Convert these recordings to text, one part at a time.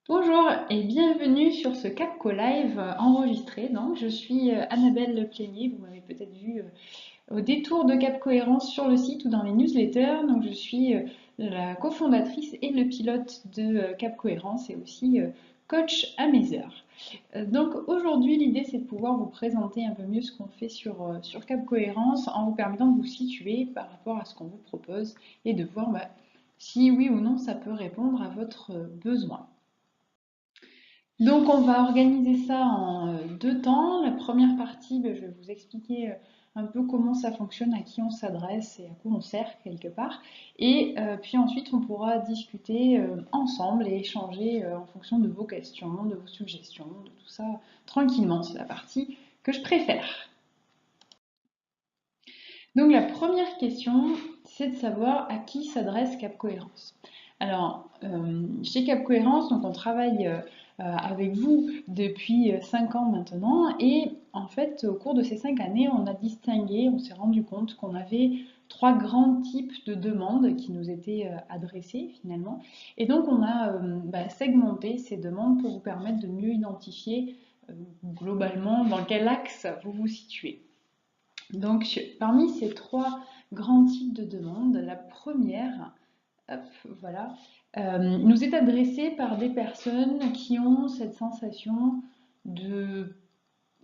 Bonjour et bienvenue sur ce Capco Live enregistré. Donc, je suis Annabelle Plénier, vous m'avez peut-être vu au détour de Cap Cohérence sur le site ou dans les newsletters. Donc, je suis la cofondatrice et le pilote de Cap Cohérence et aussi coach à mes heures. Donc, aujourd'hui, l'idée c'est de pouvoir vous présenter un peu mieux ce qu'on fait sur Cap Cohérence en vous permettant de vous situer par rapport à ce qu'on vous propose et de voir si oui ou non ça peut répondre à votre besoin. Donc on va organiser ça en deux temps. La première partie, je vais vous expliquer un peu comment ça fonctionne, à qui on s'adresse et à quoi on sert quelque part. Et puis ensuite, on pourra discuter ensemble et échanger en fonction de vos questions, de vos suggestions, de tout ça tranquillement. C'est la partie que je préfère. Donc la première question, c'est de savoir à qui s'adresse Cap Cohérence. Alors, chez Cap Cohérence, donc on travaille avec vous depuis 5 ans maintenant et en fait, au cours de ces 5 années, on a distingué, on s'est rendu compte qu'on avait trois grands types de demandes qui nous étaient adressées finalement. Et donc, on a segmenté ces demandes pour vous permettre de mieux identifier globalement dans quel axe vous vous situez. Donc, parmi ces trois grands types de demandes, la première, hop, voilà, nous est adressée par des personnes qui ont cette sensation de,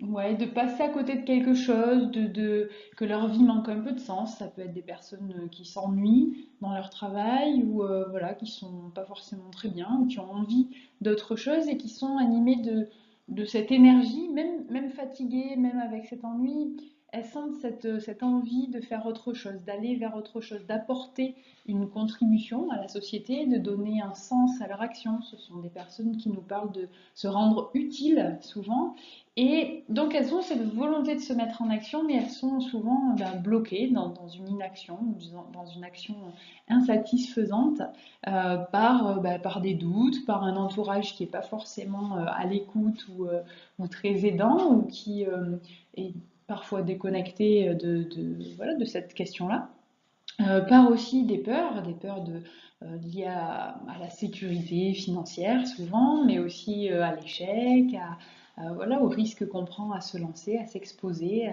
ouais, de passer à côté de quelque chose, que leur vie manque un peu de sens. Ça peut être des personnes qui s'ennuient dans leur travail ou voilà, qui sont pas forcément très bien ou qui ont envie d'autre chose et qui sont animées de cette énergie, même fatiguées, même avec cet ennui. Elles sentent cette envie de faire autre chose, d'aller vers autre chose, d'apporter une contribution à la société, de donner un sens à leur action. Ce sont des personnes qui nous parlent de se rendre utiles souvent et donc elles ont cette volonté de se mettre en action, mais elles sont souvent bloquées dans une inaction, dans une action insatisfaisante par des doutes, par un entourage qui n'est pas forcément à l'écoute ou très aidant, ou qui est parfois déconnecté voilà, de cette question-là. Par aussi des peurs liées à la sécurité financière souvent, mais aussi à l'échec, voilà, au risque qu'on prend à se lancer, à s'exposer,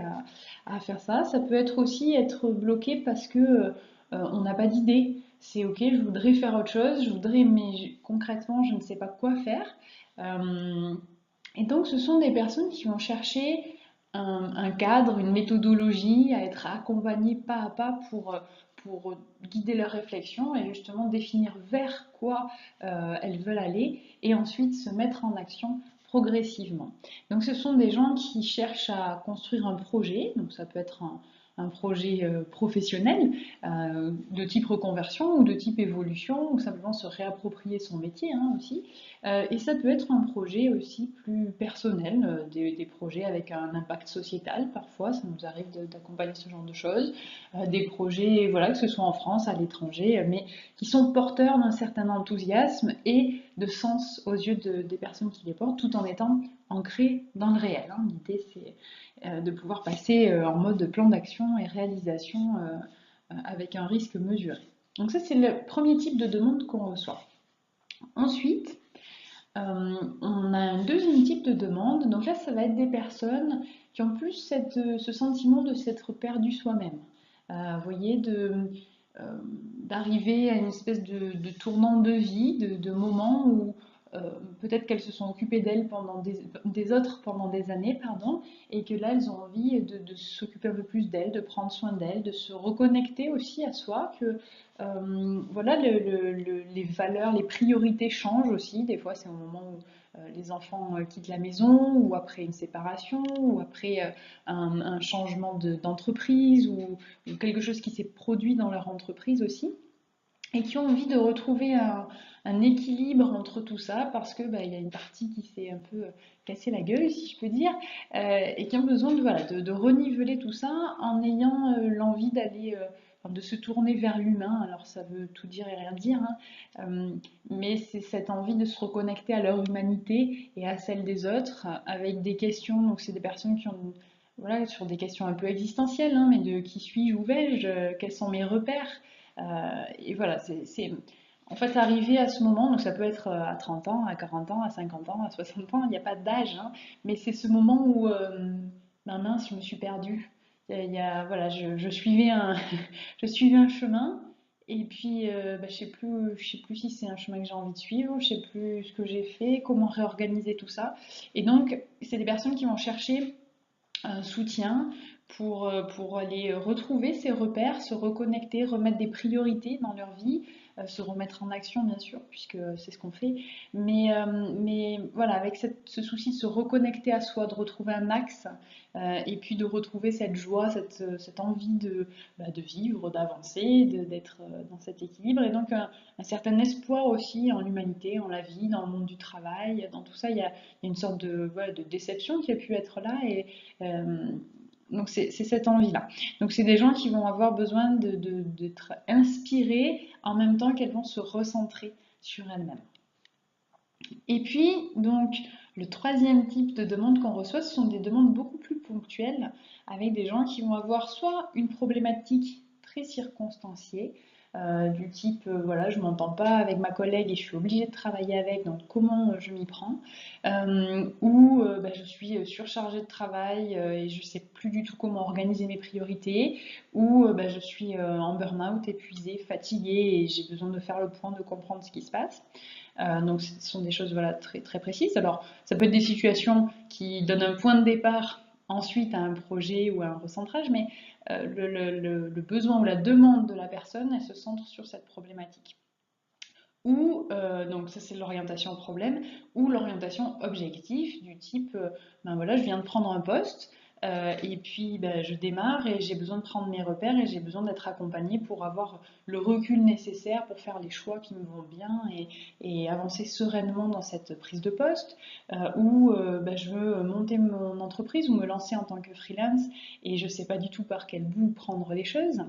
à faire ça. Ça peut être aussi être bloqué parce que on n'a pas d'idée. C'est ok, je voudrais faire autre chose, je voudrais, mais concrètement, je ne sais pas quoi faire. Euh, et donc, ce sont des personnes qui vont chercher un cadre, une méthodologie, à être accompagnées pas à pas pour guider leur réflexion et justement définir vers quoi elles veulent aller et ensuite se mettre en action progressivement. Donc ce sont des gens qui cherchent à construire un projet, donc ça peut être un projet professionnel de type reconversion ou de type évolution ou simplement se réapproprier son métier aussi. Et ça peut être un projet aussi plus personnel, des projets avec un impact sociétal parfois, ça nous arrive d'accompagner ce genre de choses, des projets, voilà, que ce soit en France, à l'étranger, mais qui sont porteurs d'un certain enthousiasme et de sens aux yeux des personnes qui les portent, tout en étant ancrés dans le réel. L'idée, c'est de pouvoir passer en mode plan d'action et réalisation avec un risque mesuré. Donc ça, c'est le premier type de demande qu'on reçoit. Ensuite, on a un deuxième type de demande. Donc là, ça va être des personnes qui ont plus ce sentiment de s'être perdu soi-même. Vous voyez, d'arriver à une espèce de tournant de vie, de moment où peut-être qu'elles se sont occupées d'elles pendant des autres pendant des années, pardon, et que là, elles ont envie de s'occuper un peu plus d'elles, de prendre soin d'elles, de se reconnecter aussi à soi, que voilà, les valeurs, les priorités changent aussi. Des fois, c'est au moment où les enfants quittent la maison, ou après une séparation, ou après un changement d'entreprise, ou quelque chose qui s'est produit dans leur entreprise aussi, et qui ont envie de retrouver un équilibre entre tout ça, parce que il y a une partie qui s'est un peu cassé la gueule, si je peux dire, et qui ont besoin voilà, de reniveler tout ça en ayant l'envie d'aller enfin, de se tourner vers l'humain. Alors ça veut tout dire et rien dire, mais c'est cette envie de se reconnecter à leur humanité et à celle des autres avec des questions. Donc c'est des personnes qui ont voilà, sur des questions un peu existentielles, mais de qui suis-je, où vais-je, quels sont mes repères, et voilà, en fait, arriver à ce moment, donc ça peut être à 30 ans, à 40 ans, à 50 ans, à 60 ans, il n'y a pas d'âge, hein, mais c'est ce moment où, ben mince, je me suis perdue. Voilà, je suivais je suivais un chemin, et puis ben, je sais plus si c'est un chemin que j'ai envie de suivre, je sais plus ce que j'ai fait, comment réorganiser tout ça. Et donc, c'est des personnes qui vont chercher un soutien pour aller retrouver ses repères, se reconnecter, remettre des priorités dans leur vie, se remettre en action bien sûr, puisque c'est ce qu'on fait. Mais voilà, avec ce souci de se reconnecter à soi, de retrouver un axe, et puis de retrouver cette joie, cette envie de vivre, d'avancer, d'être dans cet équilibre. Et donc un certain espoir aussi en l'humanité, en la vie, dans le monde du travail, dans tout ça, il y a une sorte voilà, de déception qui a pu être là. Euh, donc c'est cette envie-là. Donc c'est des gens qui vont avoir besoin d'être inspirés en même temps qu'elles vont se recentrer sur elles-mêmes. Et puis donc le troisième type de demande qu'on reçoit, ce sont des demandes beaucoup plus ponctuelles avec des gens qui vont avoir soit une problématique très circonstanciée, du type voilà, je m'entends pas avec ma collègue et je suis obligée de travailler avec, donc comment je m'y prends, ou bah, je suis surchargée de travail et je sais plus du tout comment organiser mes priorités, ou bah, je suis en burn-out, épuisée, fatiguée et j'ai besoin de faire le point, de comprendre ce qui se passe. Donc ce sont des choses voilà, très, très précises. Alors ça peut être des situations qui donnent un point de départ ensuite à un projet ou à un recentrage, mais le besoin ou la demande de la personne, elle se centre sur cette problématique. Ou, donc ça c'est l'orientation au problème, ou l'orientation objectif du type, ben voilà, je viens de prendre un poste, et puis ben, je démarre et j'ai besoin de prendre mes repères et j'ai besoin d'être accompagnée pour avoir le recul nécessaire pour faire les choix qui me vont bien et avancer sereinement dans cette prise de poste, ou ben, je veux monter mon entreprise ou me lancer en tant que freelance et je ne sais pas du tout par quel bout prendre les choses.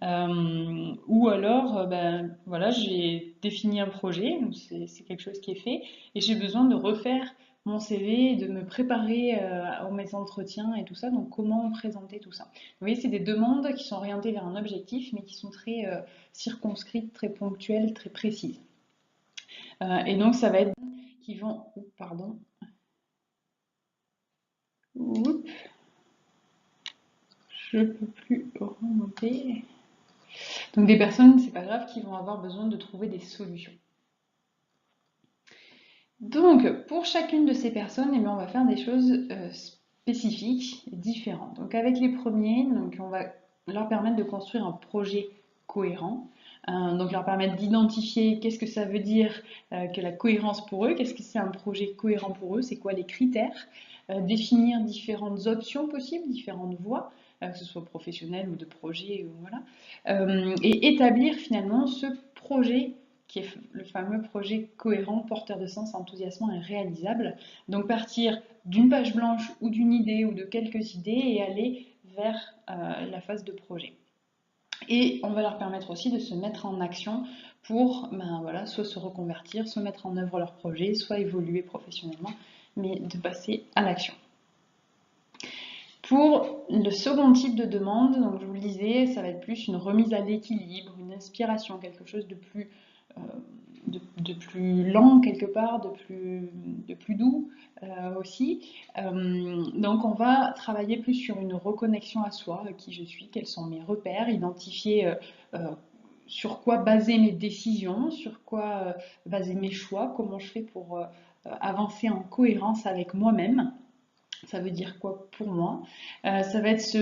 Ou alors, ben, voilà, j'ai défini un projet, c'est quelque chose qui est fait, et j'ai besoin de refaire mon CV, de me préparer à mes entretiens et tout ça, donc comment présenter tout ça. Vous voyez, c'est des demandes qui sont orientées vers un objectif, mais qui sont très circonscrites, très ponctuelles, très précises. Et donc, ça va être qui vont... Oups, pardon. Oups, je ne peux plus remonter. Donc des personnes, c'est pas grave, qui vont avoir besoin de trouver des solutions. Donc, pour chacune de ces personnes, eh bien, on va faire des choses spécifiques, différentes. Donc, avec les premiers, donc, on va leur permettre de construire un projet cohérent. Donc, leur permettre d'identifier qu'est-ce que ça veut dire que la cohérence pour eux, qu'est-ce que c'est un projet cohérent pour eux, c'est quoi les critères, définir différentes options possibles, différentes voies, que ce soit professionnel ou de projet, voilà, et établir finalement ce projet qui est le fameux projet cohérent, porteur de sens, enthousiasmant et réalisable. Donc partir d'une page blanche ou d'une idée ou de quelques idées et aller vers la phase de projet. Et on va leur permettre aussi de se mettre en action pour ben, voilà, soit se reconvertir, soit mettre en œuvre leur projet, soit évoluer professionnellement, mais de passer à l'action. Pour le second type de demande, donc je vous le disais, ça va être plus une remise à l'équilibre, une inspiration, quelque chose de plus de plus lent quelque part, de plus doux aussi. Donc on va travailler plus sur une reconnexion à soi, qui je suis, quels sont mes repères, identifier sur quoi baser mes décisions, sur quoi baser mes choix, comment je fais pour avancer en cohérence avec moi-même. Ça veut dire quoi pour moi? Ça va être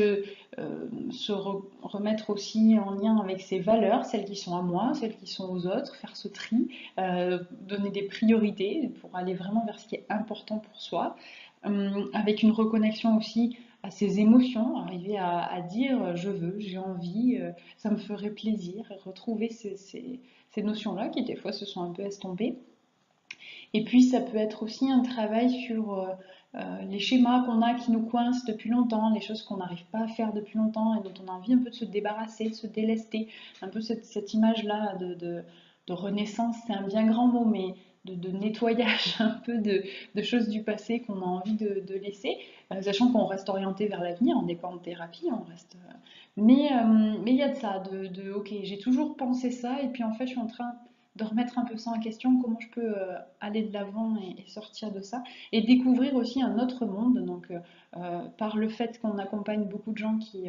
remettre aussi en lien avec ses valeurs, celles qui sont à moi, celles qui sont aux autres, faire ce tri, donner des priorités pour aller vraiment vers ce qui est important pour soi, avec une reconnexion aussi à ses émotions, arriver à dire je veux, j'ai envie, ça me ferait plaisir, retrouver ces notions-là qui des fois se sont un peu estompées. Et puis ça peut être aussi un travail sur les schémas qu'on a qui nous coincent depuis longtemps, les choses qu'on n'arrive pas à faire depuis longtemps et dont on a envie un peu de se débarrasser, de se délester. Un peu cette image-là de renaissance, c'est un bien grand mot, mais de nettoyage un peu de choses du passé qu'on a envie de laisser, sachant qu'on reste orienté vers l'avenir, on n'est pas en thérapie, on reste... mais il y a de ça, ok, j'ai toujours pensé ça, et puis en fait je suis en train de remettre un peu ça en question, comment je peux aller de l'avant et sortir de ça, et découvrir aussi un autre monde. Donc, par le fait qu'on accompagne beaucoup de gens qui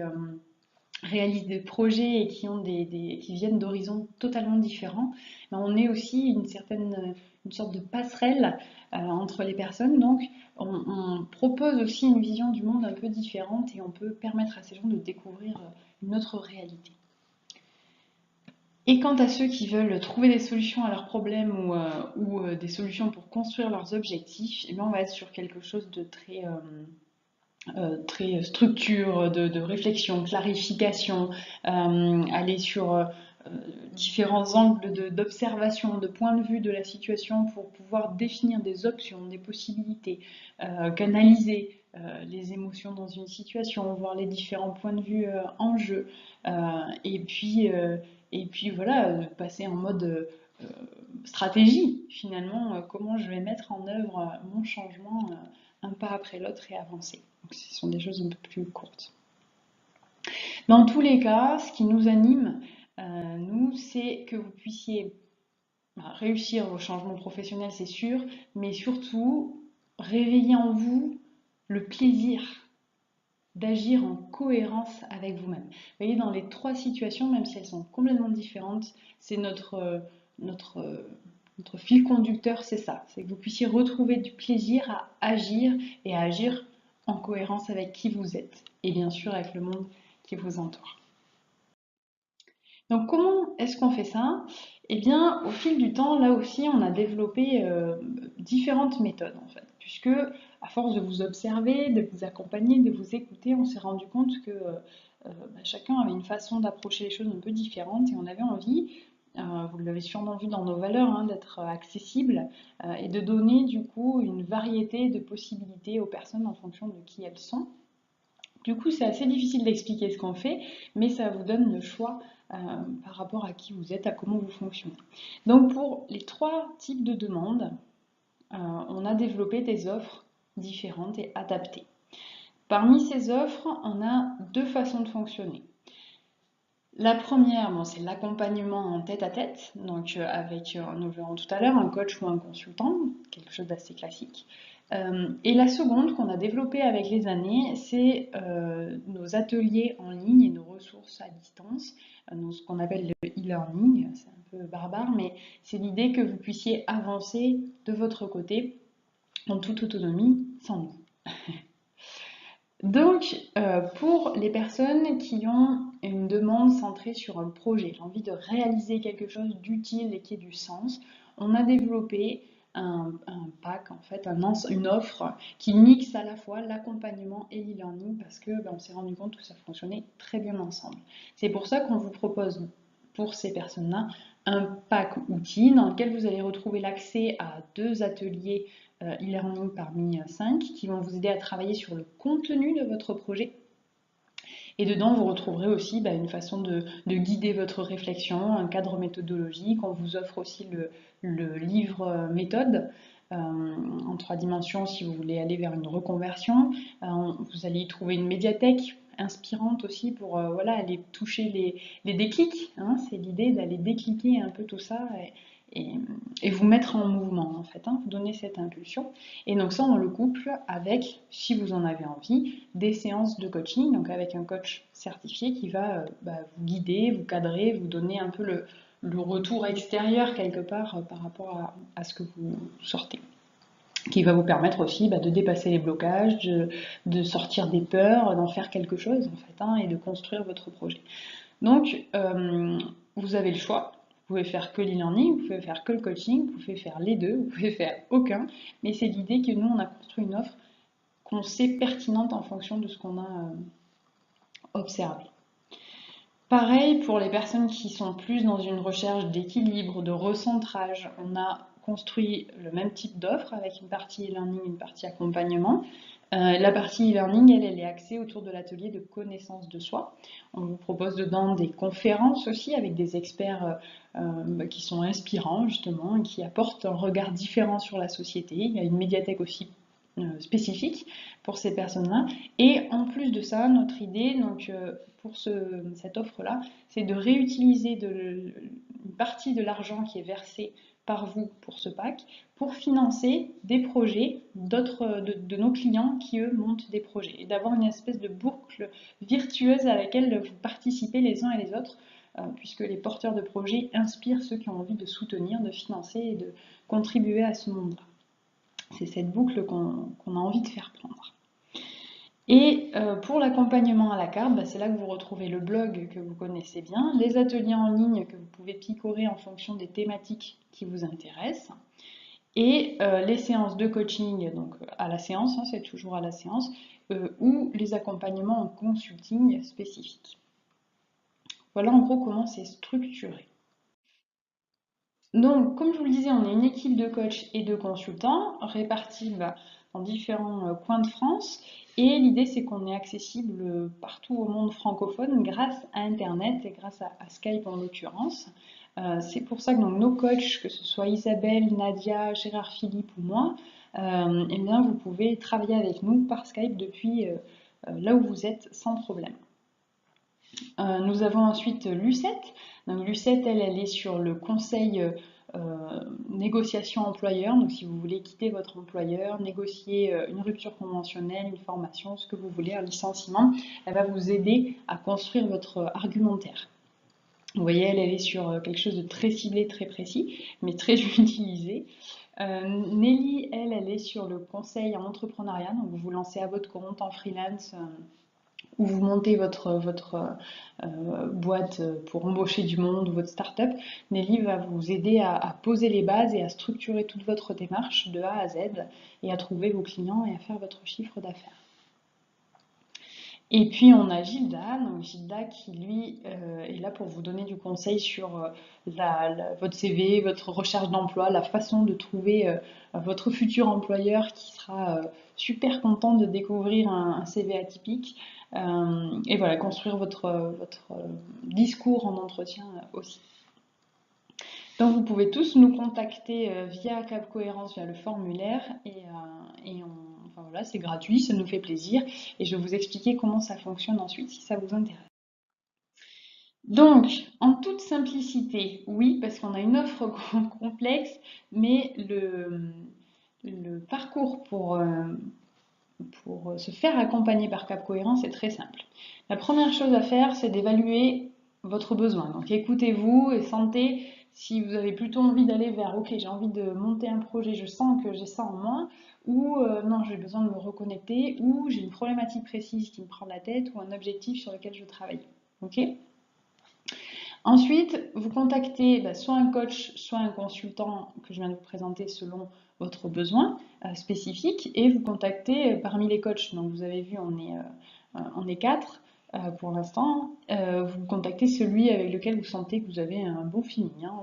réalisent des projets et qui, qui viennent d'horizons totalement différents, ben, on est aussi une sorte de passerelle entre les personnes. Donc, on propose aussi une vision du monde un peu différente et on peut permettre à ces gens de découvrir une autre réalité. Et quant à ceux qui veulent trouver des solutions à leurs problèmes ou des solutions pour construire leurs objectifs, eh bien on va être sur quelque chose de très structure, de réflexion, clarification, aller sur différents angles d'observation, de point de vue de la situation pour pouvoir définir des options, des possibilités, canaliser les émotions dans une situation, voir les différents points de vue en jeu, et puis voilà, passer en mode stratégie finalement, comment je vais mettre en œuvre mon changement un pas après l'autre et avancer. Donc ce sont des choses un peu plus courtes. Dans tous les cas, ce qui nous anime, nous, c'est que vous puissiez réussir vos changements professionnels, c'est sûr, mais surtout réveiller en vous le plaisir d'agir en cohérence avec vous-même. Vous voyez, dans les trois situations, même si elles sont complètement différentes, c'est notre fil conducteur, c'est ça. C'est que vous puissiez retrouver du plaisir à agir et à agir en cohérence avec qui vous êtes et bien sûr avec le monde qui vous entoure. Donc comment est-ce qu'on fait ça? Eh bien, au fil du temps, là aussi, on a développé différentes méthodes en fait, puisque à force de vous observer, de vous accompagner, de vous écouter, on s'est rendu compte que chacun avait une façon d'approcher les choses un peu différente et on avait envie, vous l'avez sûrement vu dans nos valeurs, hein, d'être accessible et de donner du coup une variété de possibilités aux personnes en fonction de qui elles sont. Du coup, c'est assez difficile d'expliquer ce qu'on fait, mais ça vous donne le choix par rapport à qui vous êtes, à comment vous fonctionnez. Donc pour les trois types de demandes, on a développé des offres différentes et adaptées. Parmi ces offres, on a deux façons de fonctionner. La première, bon, c'est l'accompagnement en tête-à-tête, donc avec, nous verrons tout à l'heure, un coach ou un consultant, quelque chose d'assez classique. Et la seconde qu'on a développée avec les années, c'est nos ateliers en ligne et nos ressources à distance, ce qu'on appelle le e-learning, c'est un peu barbare, mais c'est l'idée que vous puissiez avancer de votre côté en toute autonomie, sans nous. Donc, pour les personnes qui ont une demande centrée sur un projet, l'envie de réaliser quelque chose d'utile et qui ait du sens, on a développé un pack, en fait, une offre qui mixe à la fois l'accompagnement et l'e-learning parce que on s'est rendu compte que ça fonctionnait très bien ensemble. C'est pour ça qu'on vous propose pour ces personnes-là un pack outils dans lequel vous allez retrouver l'accès à 2 ateliers e-learning parmi 5 qui vont vous aider à travailler sur le contenu de votre projet. Et dedans, vous retrouverez aussi une façon de guider votre réflexion, un cadre méthodologique. On vous offre aussi le livre méthode en 3 dimensions si vous voulez aller vers une reconversion. Vous allez y trouver une médiathèque inspirante aussi pour voilà, aller toucher les déclics. Hein. C'est l'idée d'aller décliquer un peu tout ça et vous mettre en mouvement en fait, hein, vous donner cette impulsion. Et donc ça, on le couple avec, si vous en avez envie, des séances de coaching, donc avec un coach certifié qui va vous guider, vous cadrer, vous donner un peu le retour extérieur quelque part par rapport à ce que vous sortez, qui va vous permettre aussi de dépasser les blocages, de sortir des peurs, d'en faire quelque chose en fait, hein, et de construire votre projet. Donc, vous avez le choix. Vous pouvez faire que l'e-learning, vous pouvez faire que le coaching, vous pouvez faire les deux, vous pouvez faire aucun. Mais c'est l'idée que nous, on a construit une offre qu'on sait pertinente en fonction de ce qu'on a observé. Pareil pour les personnes qui sont plus dans une recherche d'équilibre, de recentrage, on a construit le même type d'offre avec une partie e-learning, une partie accompagnement. La partie e-learning, elle est axée autour de l'atelier de connaissance de soi. On vous propose dedans des conférences aussi avec des experts qui sont inspirants justement et qui apportent un regard différent sur la société. Il y a une médiathèque aussi spécifique pour ces personnes-là. Et en plus de ça, notre idée, donc, pour cette offre-là, c'est de réutiliser une partie de l'argent qui est versé par vous pour ce pack pour financer des projets de nos clients qui, eux, montent des projets. Et d'avoir une espèce de boucle virtueuse à laquelle vous participez les uns et les autres, puisque les porteurs de projets inspirent ceux qui ont envie de soutenir, de financer et de contribuer à ce monde-là. C'est cette boucle qu'on a envie de faire prendre. Et pour l'accompagnement à la carte, c'est là que vous retrouvez le blog que vous connaissez bien, les ateliers en ligne que vous pouvez picorer en fonction des thématiques qui vous intéressent, et les séances de coaching, donc à la séance, c'est toujours à la séance, ou les accompagnements en consulting spécifiques. Voilà en gros comment c'est structuré. Donc, comme je vous le disais, on est une équipe de coachs et de consultants répartis dans différents coins de France. Et l'idée, c'est qu'on est accessible partout au monde francophone grâce à Internet et grâce à Skype en l'occurrence. C'est pour ça que donc, nos coachs, que ce soit Isabelle, Nadia, Gérard Philippe ou moi, eh bien, vous pouvez travailler avec nous par Skype depuis là où vous êtes sans problème. Nous avons ensuite Lucette. Donc Lucette, elle est sur le conseil négociation employeur. Donc si vous voulez quitter votre employeur, négocier une rupture conventionnelle, une formation, ce que vous voulez, un licenciement, elle va vous aider à construire votre argumentaire. Vous voyez, elle est sur quelque chose de très ciblé, très précis, mais très utilisé. Nelly, elle est sur le conseil en entrepreneuriat. Donc vous vous lancez à votre compte en freelance où vous montez votre boîte pour embaucher du monde ou votre start-up, Nelly va vous aider à poser les bases et à structurer toute votre démarche de A à Z et à trouver vos clients et à faire votre chiffre d'affaires. Et puis on a Gilda, donc Gilda qui lui est là pour vous donner du conseil sur votre CV, votre recherche d'emploi, la façon de trouver votre futur employeur qui sera super content de découvrir un CV atypique. Et voilà, construire votre discours en entretien aussi. Donc vous pouvez tous nous contacter via Cap Cohérence, via le formulaire, enfin voilà, c'est gratuit, ça nous fait plaisir, et je vais vous expliquer comment ça fonctionne ensuite si ça vous intéresse. Donc, en toute simplicité, oui, parce qu'on a une offre complexe, mais le parcours pour se faire accompagner par Cap Cohérence est très simple. La première chose à faire, c'est d'évaluer votre besoin. Donc écoutez-vous et sentez si vous avez plutôt envie d'aller vers ok, j'ai envie de monter un projet, je sens que j'ai ça en moi, ou non, j'ai besoin de me reconnecter, ou j'ai une problématique précise qui me prend la tête, ou un objectif sur lequel je travaille. Ok ? Ensuite, vous contactez soit un coach, soit un consultant que je viens de vous présenter selon votre besoin spécifique, et vous contactez parmi les coachs. Donc vous avez vu, on est 4 pour l'instant. Vous contactez celui avec lequel vous sentez que vous avez un bon feeling. Hein.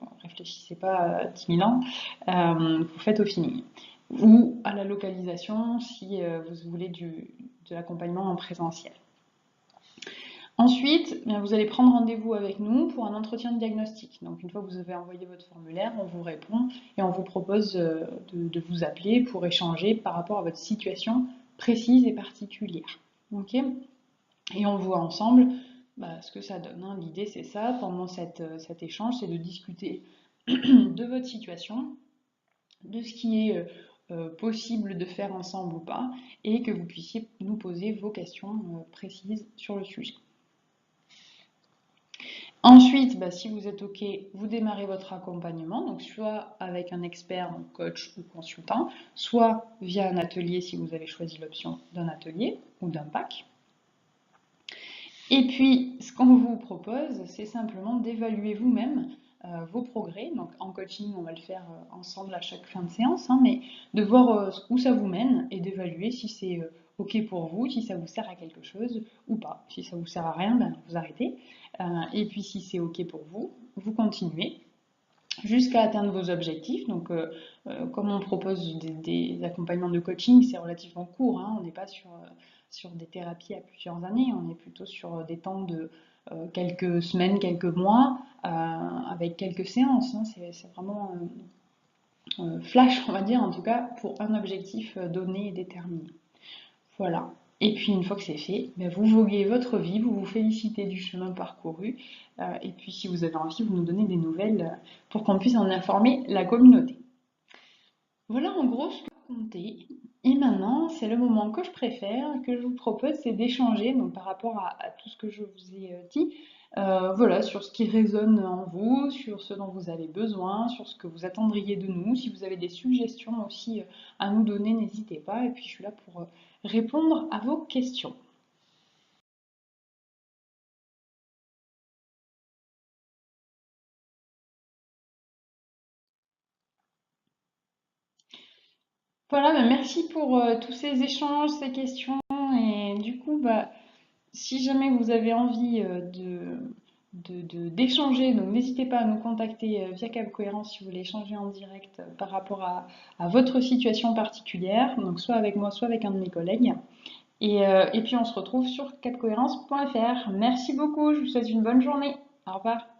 Vous ne réfléchissez pas 10 000 ans, vous faites au feeling. Ou à la localisation si vous voulez de l'accompagnement en présentiel. Ensuite, vous allez prendre rendez-vous avec nous pour un entretien de diagnostic. Donc une fois que vous avez envoyé votre formulaire, on vous répond et on vous propose de vous appeler pour échanger par rapport à votre situation précise et particulière. Okay ? Et on voit ensemble ce que ça donne. Hein. L'idée c'est ça, pendant cet échange, c'est de discuter de votre situation, de ce qui est possible de faire ensemble ou pas, et que vous puissiez nous poser vos questions précises sur le sujet. Ensuite, si vous êtes OK, vous démarrez votre accompagnement, donc soit avec un expert, donc coach ou consultant, soit via un atelier si vous avez choisi l'option d'un atelier ou d'un pack. Et puis, ce qu'on vous propose, c'est simplement d'évaluer vous-même vos progrès. Donc en coaching, on va le faire ensemble à chaque fin de séance, hein, mais de voir où ça vous mène et d'évaluer si c'est OK pour vous, si ça vous sert à quelque chose ou pas. Si ça vous sert à rien, vous arrêtez. Et puis si c'est OK pour vous, vous continuez jusqu'à atteindre vos objectifs. Donc comme on propose des accompagnements de coaching, c'est relativement court, hein, on n'est pas sur des thérapies à plusieurs années, on est plutôt sur des temps de quelques semaines, quelques mois, avec quelques séances. Hein. C'est vraiment flash, on va dire, en tout cas, pour un objectif donné et déterminé. Voilà. Et puis une fois que c'est fait, ben, vous voguez votre vie, vous vous félicitez du chemin parcouru. Et puis si vous avez envie, vous nous donnez des nouvelles pour qu'on puisse en informer la communauté. Voilà en gros ce que je comptais. Et maintenant, c'est le moment que je préfère, que je vous propose, c'est d'échanger donc par rapport à tout ce que je vous ai dit. Voilà, sur ce qui résonne en vous, sur ce dont vous avez besoin, sur ce que vous attendriez de nous. Si vous avez des suggestions aussi à nous donner, n'hésitez pas. Et puis je suis là pour répondre à vos questions. Voilà, bah, merci pour tous ces échanges, ces questions. Et du coup, bah, si jamais vous avez envie d'échanger, donc n'hésitez pas à nous contacter via Cap Cohérence si vous voulez échanger en direct par rapport à votre situation particulière, donc soit avec moi, soit avec un de mes collègues. Et puis on se retrouve sur capcohérence.fr. Merci beaucoup, je vous souhaite une bonne journée. Au revoir.